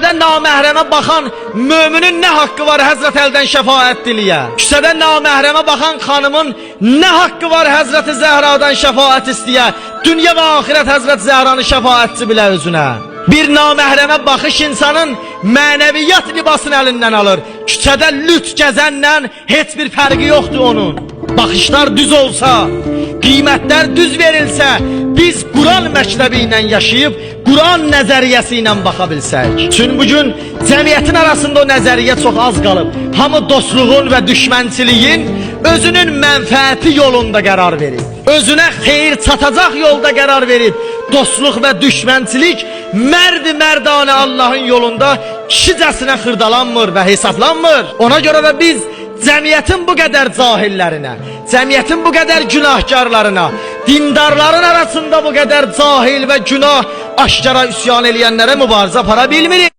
Küçədə naməhrəmə baxan müminin nə haqqı var Həzrət Əldən şəfaət diliyə? Küçədə naməhrəmə baxan xanımın nə haqqı var Həzrət Zəhradan şəfaət istəyə? Dünya və axirət Həzrət Zəhranı şəfaətçi bilə özünə. Bir naməhrəmə baxış insanın mənəviyyat libasını əlindən alır. Küçədə lüt gəzənlə heç bir fərqi yoxdur onun. Baxışlar düz olsa, qiymətlər düz verilsə, biz Quran məktəbi ilə yaşayıb, Quran nəzəriyyəsi ilə baxa bilsək. Çünki bugün cəmiyyətin arasında o nəzəriyyə çox az qalıb. Hamı dostluğun və düşmənçiliyin özünün mənfəəti yolunda qərar verib. Özünə xeyir çatacaq yolda qərar verib. Dostluq və düşmənçilik mərd-mərdanə Allahın yolunda kişicəsinə xırdalanmır və hesablanmır. Ona görə də biz cəmiyyətin bu qədər cahillərinə, cəmiyyətin bu qədər günahkarlarına, dindarların arasında bu qədər cahil və günah aşkara üsyan eləyənlərə mübarizə apara bilmirik.